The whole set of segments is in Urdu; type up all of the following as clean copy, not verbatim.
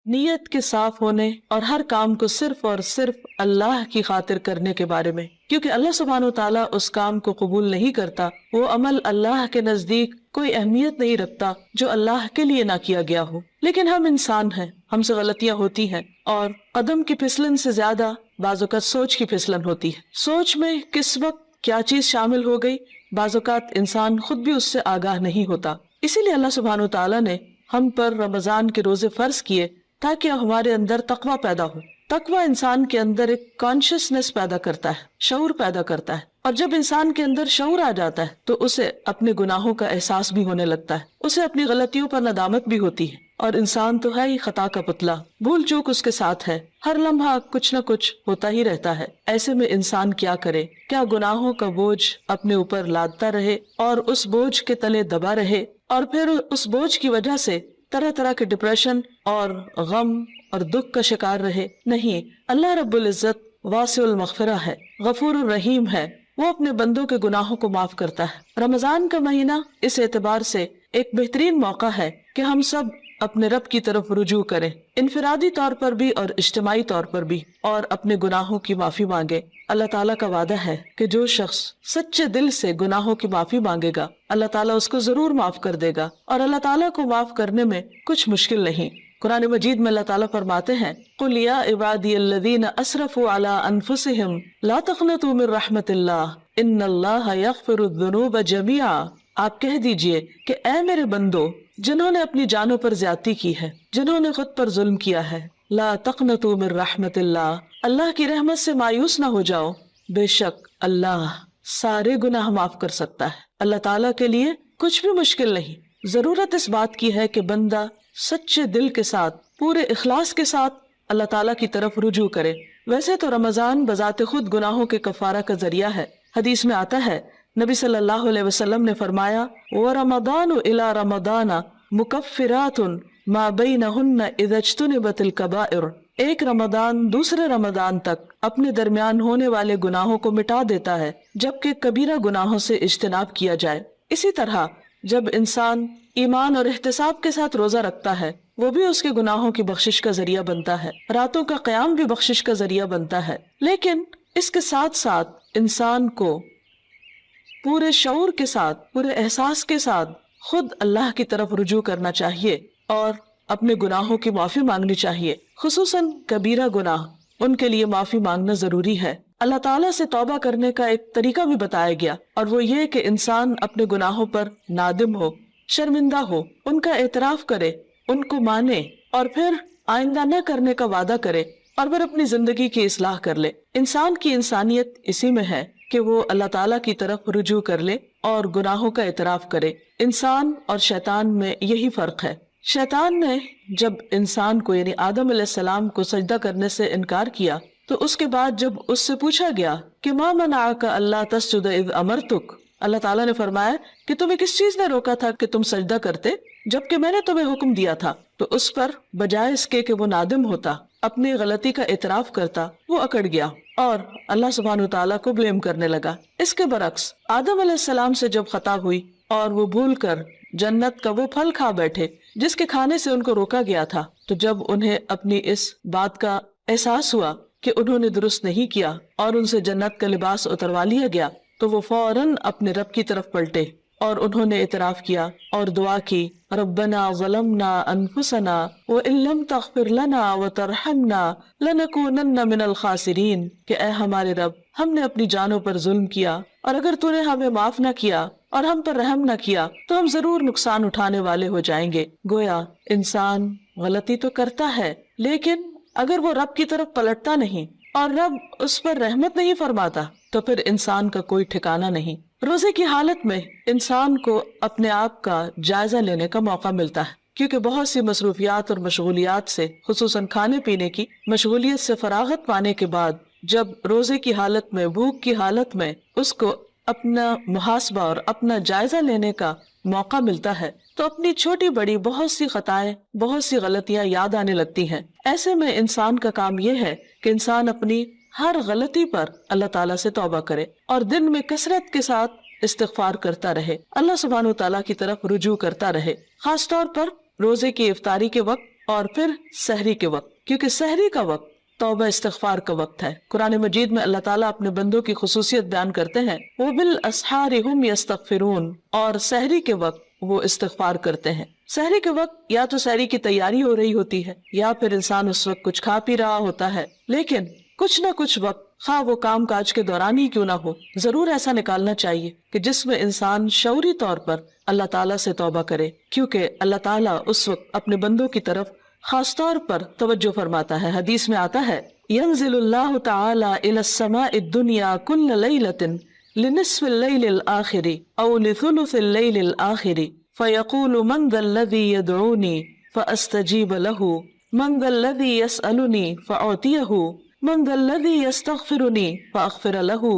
نیت کے صاف ہونے اور ہر کام کو صرف اور صرف اللہ کی خاطر کرنے کے بارے میں، کیونکہ اللہ سبحانہ وتعالیٰ اس کام کو قبول نہیں کرتا، وہ عمل اللہ کے نزدیک کوئی اہمیت نہیں رکھتا جو اللہ کے لیے نہ کیا گیا ہو۔ لیکن ہم انسان ہیں، ہم سے غلطیاں ہوتی ہیں، اور قدم کی پھسلن سے زیادہ بعض اوقات سوچ کی پھسلن ہوتی ہے۔ سوچ میں کس وقت کیا چیز شامل ہو گئی، بعض اوقات انسان خود بھی اس سے آگاہ نہیں ہوتا۔ اسی لیے اللہ سبحانہ وتعالیٰ نے ہم پر رمضان کے روزے فرض کیے تاکہ ہمارے اندر تقویٰ پیدا ہو۔ تقویٰ انسان کے اندر ایک کانشیسنس پیدا کرتا ہے، شعور پیدا کرتا ہے، اور جب انسان کے اندر شعور آ جاتا ہے تو اسے اپنے گناہوں کا احساس بھی ہونے لگتا ہے، اسے اپنی غلطیوں پر ندامت بھی ہوتی ہے، اور انسان تو ہے ہی خطا کا پتلا، بھول چوک اس کے ساتھ ہے، ہر لمحہ کچھ نہ کچھ ہوتا ہی رہتا ہے۔ ایسے میں انسان کیا کرے؟ کیا گناہوں کا بوجھ اپنے اوپر لادتا رہے اور اس بوجھ کے تلے دبا رہے، اور پھر اس بوجھ کی وجہ سے طرح طرح کے ڈپریشن اور غم اور دکھ کا شکار رہے؟ نہیں، اللہ رب العزت واسع المغفرہ ہے، غفور الرحیم ہے، وہ اپنے بندوں کے گناہوں کو معاف کرتا ہے۔ رمضان کا مہینہ اس اعتبار سے ایک بہترین موقع ہے کہ ہم سب اپنے رب کی طرف رجوع کریں، انفرادی طور پر بھی اور اجتماعی طور پر بھی، اور اپنے گناہوں کی معافی مانگے۔ اللہ تعالیٰ کا وعدہ ہے کہ جو شخص سچے دل سے گناہوں کی معافی مانگے گا، اللہ تعالیٰ اس کو ضرور معاف کر دے گا، اور اللہ تعالیٰ کو معاف کرنے میں کچھ مشکل نہیں۔ قرآن مجید میں اللہ تعالیٰ فرماتے ہیں، قُلْ يَا عِبَادِيَ الَّذِينَ أَسْرَفُوا عَلَىٰ أَنفُسِهِمْ لَا تَقْنَطُوا مِن رَحْمَةِ اللَّهِ إِنَّ اللَّهَ يَغْفِرُ الذُّنُوبَ جَمِيعًا۔ آپ کہہ دیجئے کہ اے میرے بندو جنہوں نے اپنی جانوں پر زیادتی کی ہے، جنہوں نے خود پر ظلم کیا ہے، لا تقنطوا من رحمت اللہ، اللہ کی رحمت سے مایوس نہ ہو جاؤ، بے شک اللہ سارے گناہ معاف کر سکتا ہے۔ اللہ تعالیٰ کے لیے کچھ بھی مشکل نہیں۔ ضرورت اس بات کی ہے کہ بندہ سچے دل کے ساتھ، پورے اخلاص کے ساتھ اللہ تعالیٰ کی طرف رجوع کرے۔ ویسے تو رمضان بذات خود گناہوں کے کفارہ کا ذریعہ ہے۔ حدیث میں آتا ہے، نبی صلی اللہ علیہ وسلم نے فرمایا، وَرَمَضَانُ إِلَى رَمَضَانَ مُكَفِّرَاتٌ مَا بَيْنَهُنَّ إِذَا اجْتُنِبَتِ الْكَبَائِرُ۔ ایک رمضان دوسرے رمضان تک اپنے درمیان ہونے والے گناہوں کو مٹا دیتا ہے جبکہ کبیرہ گناہوں سے اجتناب کیا جائے۔ اسی طرح جب انسان ایمان اور احتساب کے ساتھ روزہ رکھتا ہے، وہ بھی اس کے گناہوں کی بخشش کا ذریعہ بنتا ہے، راتوں کا قیام بھی بخشش کا ذریعہ بنتا ہے۔ لیکن اس کے ساتھ ساتھ انسان کو پورے شعور کے ساتھ، پورے احساس کے ساتھ خود اللہ کی طرف رجوع کرنا چاہیے اور اپنے گناہوں کی معافی مانگنی چاہیے، خصوصاً کبیرہ گناہ، ان کے لیے معافی مانگنا ضروری ہے۔ اللہ تعالیٰ سے توبہ کرنے کا ایک طریقہ بھی بتایا گیا، اور وہ یہ کہ انسان اپنے گناہوں پر نادم ہو، شرمندہ ہو، ان کا اعتراف کرے، ان کو مانے، اور پھر آئندہ نہ کرنے کا وعدہ کرے، اور پھر اپنی زندگی کی اصلاح کر لے۔ انسان کی انسانیت اسی میں ہے کہ وہ اللہ تعالیٰ کی طرف رجوع کر لے اور گناہوں کا اعتراف کرے۔ انسان اور شیطان میں یہی فرق ہے۔ شیطان نے جب انسان کو یعنی آدم علیہ السلام کو سجدہ کرنے سے انکار کیا تو اس کے بعد جب اس سے پوچھا گیا کہ ما منعک الا تسجد اذ امرتک، اللہ تعالیٰ نے فرمایا کہ تمہیں کس چیز نے روکا تھا کہ تم سجدہ کرتے جبکہ میں نے تمہیں حکم دیا تھا؟ تو اس پر بجائے اس کے کہ وہ نادم ہوتا، اپنی غلطی کا اعتراف کرتا، وہ اکڑ گیا اور اللہ سبحانہ وتعالیٰ کو بلیم کرنے لگا۔ اس کے برعکس آدم علیہ السلام سے جب خطا ہوئی اور وہ بھول کر جنت کا وہ پھل کھا بیٹھے جس کے کھانے سے ان کو روکا گیا تھا، تو جب انہیں اپنی اس بات کا احساس ہوا کہ انہوں نے درست نہیں کیا اور ان سے جنت کا لباس اتروا لیا گیا، تو وہ فوراً اپنے رب کی طرف پلٹے اور انہوں نے اعتراف کیا اور دعا کی، ربنا ظلمنا انفسنا وان لم تغفر لنا وترحمنا لنکونن من الخاسرین، کہ اے ہمارے رب، ہم نے اپنی جانوں پر ظلم کیا اور اگر تو نے ہمیں معاف نہ کیا اور ہم پر رحم نہ کیا تو ہم ضرور نقصان اٹھانے والے ہو جائیں گے۔ گویا انسان غلطی تو کرتا ہے، لیکن اگر وہ رب کی طرف پلٹتا نہیں اور رب اس پر رحمت نہیں فرماتا تو پھر انسان کا کوئی ٹھکانہ نہیں۔ روزے کی حالت میں انسان کو اپنے آپ کا جائزہ لینے کا موقع ملتا ہے، کیونکہ بہت سی مصروفیات اور مشغولیات سے، خصوصاً کھانے پینے کی مشغولیت سے فراغت پانے کے بعد جب روزے کی حالت میں، بھوک کی حالت میں اس کو اپنا محاسبہ اور اپنا جائزہ لینے کا موقع ملتا ہے تو اپنی چھوٹی بڑی بہت سی خطائیں، بہت سی غلطیاں یاد آنے لگتی ہیں۔ ایسے میں انسان کا کام یہ ہے کہ انسان اپنی ہر غلطی پر اللہ تعالیٰ سے توبہ کرے اور دن میں کثرت کے ساتھ استغفار کرتا رہے، اللہ سبحانہ و تعالیٰ کی طرف رجوع کرتا رہے۔ خاص طور پر روزے کی افطاری کے وقت اور پھر سحری کے وقت، کیونکہ سحری کا وقت توبہ استغفار کا وقت ہے۔ قرآن مجید میں اللہ تعالیٰ اپنے بندوں کی خصوصیت بیان کرتے ہیں، وَبِالْأَسْحَارِ هُمْ يَسْتَغْفِرُونَ، اور سحری کے وقت وہ استغفار کرتے ہیں۔ سحری کے وقت یا تو سحری کی تیاری ہو رہی ہوتی ہے یا پھر انسان اس وقت کچھ کھا پی رہا ہوتا ہے، لیکن کچھ نہ کچھ وقت، خواہ وہ کام کاج کے دوران ہی کیوں نہ ہو، ضرور ایسا نکالنا چاہیے کہ جس میں انسان شعوری طور پر اللہ تعالیٰ سے توبہ کرے، کیونکہ اللہ تعالیٰ اس وقت اپنے بندوں کی طرف خاص طور پر توجہ فرماتا ہے۔ حدیث میں آتا ہے، ينزل اللہ تعالی الى السماء الدنیا كل ليلة لنصف الليل الآخر او لثلث الليل الآخر فيقول من ذا الذي يدعوني فأستجيب له من ذا الذي يسألني فأعطيه من ذا الذي يستغفرني فأغفر له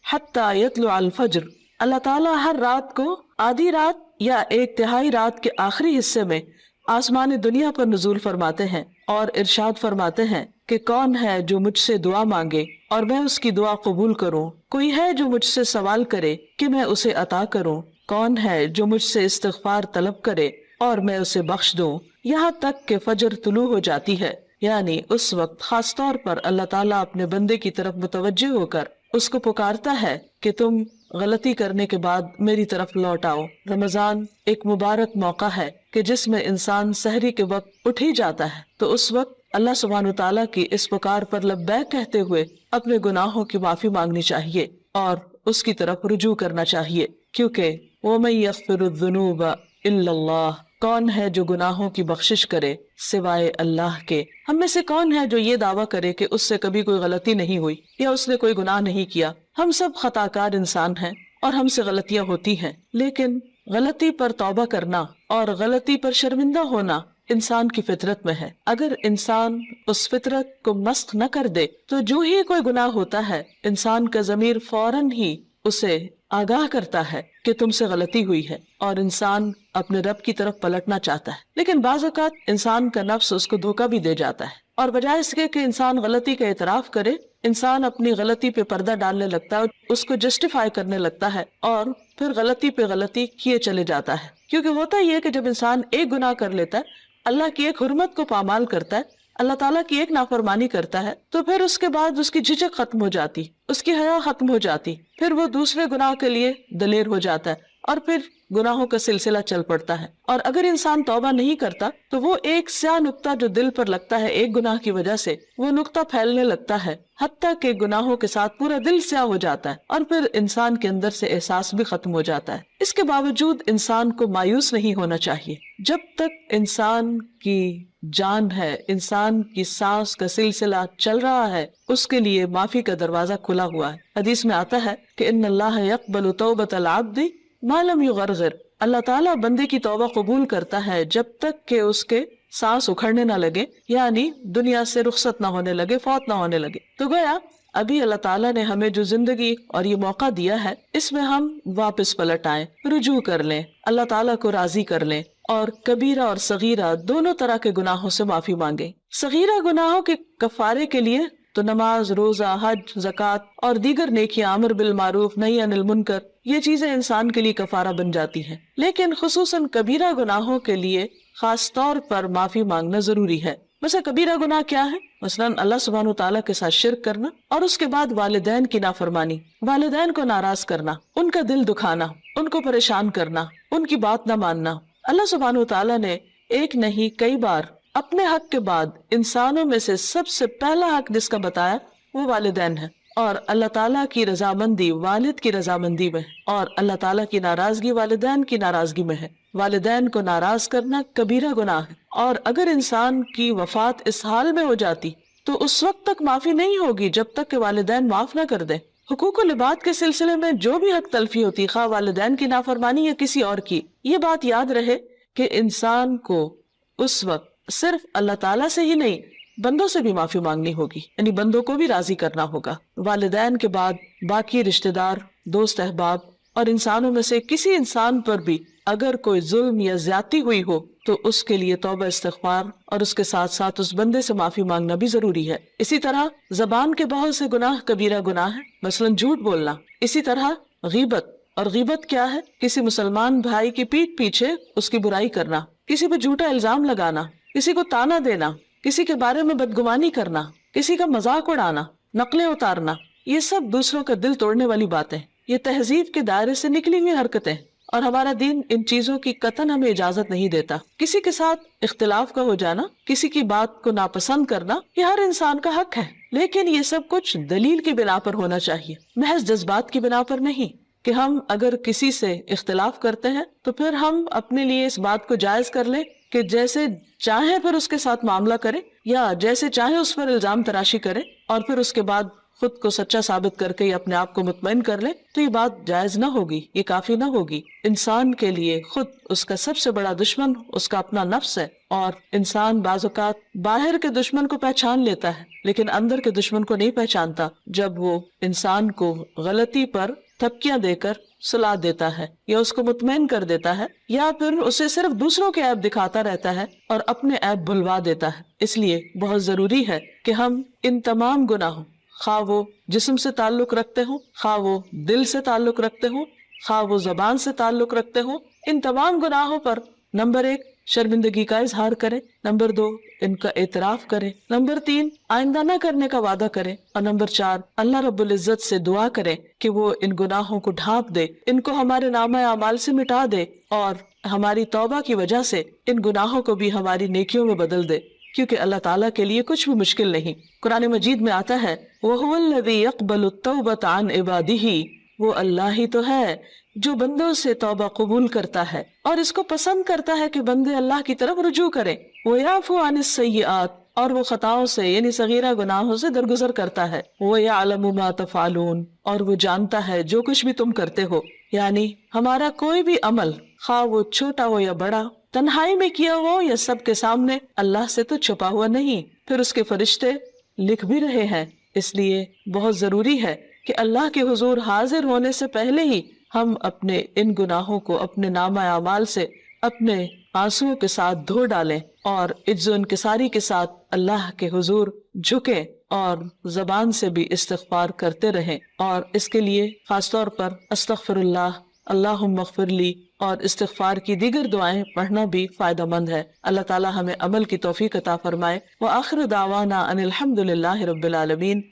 حتى يطلع الفجر۔ اللہ تعالیٰ ہر رات کو آدھی رات یا ایک تہائی رات کے آخری حصے میں آسمان دنیا پر نزول فرماتے ہیں اور ارشاد فرماتے ہیں کہ کون ہے جو مجھ سے دعا مانگے اور میں اس کی دعا قبول کروں، کوئی ہے جو مجھ سے سوال کرے کہ میں اسے عطا کروں، کون ہے جو مجھ سے استغفار طلب کرے اور میں اسے بخش دوں، یہاں تک کہ فجر طلوع ہو جاتی ہے۔ یعنی اس وقت خاص طور پر اللہ تعالیٰ اپنے بندے کی طرف متوجہ ہو کر اس کو پکارتا ہے کہ تم غلطی کرنے کے بعد میری طرف لوٹ آؤ۔ رمضان ایک مبارک موقع ہے کہ جس میں انسان سحری کے وقت اٹھ ہی جاتا ہے، تو اس وقت اللہ سبحانہ تعالیٰ کی اس پکار پر لبیک کہتے ہوئے اپنے گناہوں کی معافی مانگنی چاہیے اور اس کی طرف رجوع کرنا چاہیے، کیونکہ وَمَن يَغْفِرُ الذُّنُوبَ إِلَّا اللَّهُ، کون ہے جو گناہوں کی بخشش کرے سوائے اللہ کے۔ ہم میں سے کون ہے جو یہ دعویٰ کرے کہ اس سے کبھی کوئی غلطی نہیں ہوئی یا اس نے کوئی گناہ نہیں کیا؟ ہم سب خطا کار انسان ہیں اور ہم سے غلطیاں ہوتی ہیں، لیکن غلطی پر توبہ کرنا اور غلطی پر شرمندہ ہونا انسان کی فطرت میں ہے۔ اگر انسان اس فطرت کو مسخ نہ کر دے تو جو ہی کوئی گناہ ہوتا ہے انسان کا ضمیر فوراً ہی اسے آگاہ کرتا ہے کہ تم سے غلطی ہوئی ہے اور انسان اپنے رب کی طرف پلٹنا چاہتا ہے، لیکن بعض اوقات انسان کا نفس اس کو دھوکہ بھی دے جاتا ہے اور بجائے اس کے کہ انسان غلطی کا اعتراف کرے، انسان اپنی غلطی پہ پردہ ڈالنے لگتا ہے، اس کو جسٹیفائی کرنے لگتا ہے اور پھر غلطی پہ غلطی کیے چلے جاتا ہے۔ کیونکہ ہوتا یہ ہے کہ جب انسان ایک گناہ کر لیتا ہے، اللہ کی ایک حرمت کو پامال کرتا ہے، اللہ تعالیٰ کی ایک نافرمانی کرتا ہے، تو پھر اس کے بعد اس کی جھجک ختم ہو جاتی، اس کی حیا ختم ہو جاتی، پھر وہ دوسرے گناہ کے لیے دلیر ہو جاتا ہے اور پھر گناہوں کا سلسلہ چل پڑتا ہے۔ اور اگر انسان توبہ نہیں کرتا تو وہ ایک سیاہ نقطہ جو دل پر لگتا ہے ایک گناہ کی وجہ سے، وہ نقطہ پھیلنے لگتا ہے حتیٰ کہ گناہوں کے ساتھ پورا دل سیاہ ہو جاتا ہے اور پھر انسان کے اندر سے احساس بھی ختم ہو جاتا ہے۔ اس کے باوجود انسان کو مایوس نہیں ہونا چاہیے۔ جب تک انسان کی جان ہے، انسان کی سانس کا سلسلہ چل رہا ہے، اس کے لیے معافی کا دروازہ کھلا ہوا ہے۔ حدیث میں آتا ہے کہ ان اللہ یقبل توبۃ العبد ما لم یغرغر، اللہ تعالیٰ بندے کی توبہ قبول کرتا ہے جب تک کہ اس کے سانس اکھڑنے نہ لگے، یعنی دنیا سے رخصت نہ ہونے لگے، فوت نہ ہونے لگے۔ تو گویا ابھی اللہ تعالیٰ نے ہمیں جو زندگی اور یہ موقع دیا ہے، اس میں ہم واپس پلٹ آئیں، رجوع کر لیں، اللہ تعالیٰ کو راضی کر لیں اور کبیرہ اور صغیرہ دونوں طرح کے گناہوں سے معافی مانگیں۔ صغیرہ گناہوں کے کفارے کے لیے تو نماز، روزہ، حج، زکوٰۃ اور دیگر نیکیاں، امر بالمعروف، نہی عن المنکر، یہ چیزیں انسان کے لیے کفارہ بن جاتی ہیں، لیکن خصوصاً کبیرہ گناہوں کے لیے خاص طور پر معافی مانگنا ضروری ہے۔ مثلا کبیرہ گناہ کیا ہے؟ مثلا اللہ سبحانہ تعالیٰ کے ساتھ شرک کرنا اور اس کے بعد والدین کی نافرمانی، والدین کو ناراض کرنا، ان کا دل دکھانا، ان کو پریشان کرنا، ان کی بات نہ ماننا۔ اللہ سبحانہ تعالیٰ نے ایک نہیں کئی بار اپنے حق کے بعد انسانوں میں سے سب سے پہلا حق جس کا بتایا وہ والدین ہے، اور اللہ تعالیٰ کی رضامندی والد کی رضامندی میں ہے اور اللہ تعالیٰ کی ناراضگی والدین کی ناراضگی میں ہے۔ والدین کو ناراض کرنا کبیرہ گناہ ہے، اور اگر انسان کی وفات اس حال میں ہو جاتی تو اس وقت تک معافی نہیں ہوگی جب تک کہ والدین معاف نہ کر دیں۔ حقوق العباد کے سلسلے میں جو بھی حق تلفی ہوتی، خواہ والدین کی نافرمانی یا کسی اور کی، یہ بات یاد رہے کہ انسان کو اس وقت صرف اللہ تعالیٰ سے ہی نہیں، بندوں سے بھی معافی مانگنی ہوگی، یعنی بندوں کو بھی راضی کرنا ہوگا۔ والدین کے بعد باقی رشتہ دار، دوست احباب اور انسانوں میں سے کسی انسان پر بھی اگر کوئی ظلم یا زیادتی ہوئی ہو تو اس کے لیے توبہ استغفار اور اس کے ساتھ ساتھ اس بندے سے معافی مانگنا بھی ضروری ہے۔ اسی طرح زبان کے بہت سے گناہ کبیرہ گناہ ہے، مثلا جھوٹ بولنا۔ اسی طرح غیبت، اور غیبت کیا ہے؟ کسی مسلمان بھائی کی پیٹھ پیچھے اس کی برائی کرنا، کسی پہ جھوٹا الزام لگانا، کسی کو تانا دینا، کسی کے بارے میں بدگمانی کرنا، کسی کا مذاق اڑانا، نقلیں اتارنا، یہ سب دوسروں کا دل توڑنے والی باتیں، یہ تہذیب کے دائرے سے نکلی ہوئی حرکتیں، اور ہمارا دین ان چیزوں کی قطعاً ہمیں اجازت نہیں دیتا۔ کسی کے ساتھ اختلاف کا ہو جانا، کسی کی بات کو ناپسند کرنا، یہ ہر انسان کا حق ہے، لیکن یہ سب کچھ دلیل کی بنا پر ہونا چاہیے، محض جذبات کی بنا پر نہیں، کہ ہم اگر کسی سے اختلاف کرتے ہیں تو پھر ہم اپنے لیے اس بات کو جائز کر لیں کہ جیسے چاہے پھر اس کے ساتھ معاملہ کرے، یا جیسے چاہے اس پر الزام تراشی کرے، اور پھر اس کے بعد خود کو سچا ثابت کر کے یا اپنے آپ کو مطمئن کر لے، تو یہ بات جائز نہ ہوگی، یہ کافی نہ ہوگی۔ انسان کے لیے خود اس کا سب سے بڑا دشمن اس کا اپنا نفس ہے، اور انسان بعض اوقات باہر کے دشمن کو پہچان لیتا ہے لیکن اندر کے دشمن کو نہیں پہچانتا، جب وہ انسان کو غلطی پر تھپکیاں دے کر سلا دیتا ہے، یا اس کو مطمئن کر دیتا ہے، یا پھر اسے صرف دوسروں کے عیب دکھاتا رہتا ہے اور اپنے عیب بھلوا دیتا ہے۔ اس لیے بہت ضروری ہے کہ ہم ان تمام گناہوں، خواہ وہ جسم سے تعلق رکھتے ہوں، خواہ وہ دل سے تعلق رکھتے ہوں، خواہ وہ زبان سے تعلق رکھتے ہوں، ان تمام گناہوں پر نمبر 1 شرمندگی کا اظہار کرے، نمبر 2 ان کا اعتراف کرے، نمبر 3 آئندہ نہ کرنے کا وعدہ کرے، اور نمبر 4 اللہ رب العزت سے دعا کرے کہ وہ ان گناہوں کو ڈھانپ دے، ان کو ہمارے نامہ اعمال سے مٹا دے، اور ہماری توبہ کی وجہ سے ان گناہوں کو بھی ہماری نیکیوں میں بدل دے، کیونکہ اللہ تعالیٰ کے لیے کچھ بھی مشکل نہیں۔ قرآن مجید میں آتا ہے وَهُوَ الَّذِي يَقْبَلُ التَّوْبَةَ عَنْ عِبَادِهِ، وہ اللہ ہی تو ہے جو بندوں سے توبہ قبول کرتا ہے اور اس کو پسند کرتا ہے کہ بندے اللہ کی طرف رجوع کریں۔ وَيَعْفُو عَنِ السَّيِّئَاتِ، اور وہ خطاؤں سے یعنی صغیرہ گناہوں سے درگزر کرتا ہے۔ وَيَعْلَمُ مَا تَفْعَلُونَ، اور وہ جانتا ہے جو کچھ بھی تم کرتے ہو، یعنی ہمارا کوئی بھی عمل، خواہ وہ چھوٹا ہو یا بڑا، تنہائی میں کیا ہو یا سب کے سامنے، اللہ سے تو چھپا ہوا نہیں، پھر اس کے فرشتے لکھ بھی رہے ہیں۔ اس لیے بہت ضروری ہے کہ اللہ کے حضور حاضر ہونے سے پہلے ہی ہم اپنے ان گناہوں کو اپنے نامہ اعمال سے اپنے آنسوؤں کے ساتھ دھو ڈالیں، اور عجز و انکساری کے ساتھ اللہ کے حضور جھکیں، اور زبان سے بھی استغفار کرتے رہیں، اور اس کے لیے خاص طور پر استغفر اللہ، اللہم اغفر لی اور استغفار کی دیگر دعائیں پڑھنا بھی فائدہ مند ہے۔ اللہ تعالی ہمیں عمل کی توفیق عطا فرمائے۔ وآخر دعوانا ان الحمد للہ رب العالمین۔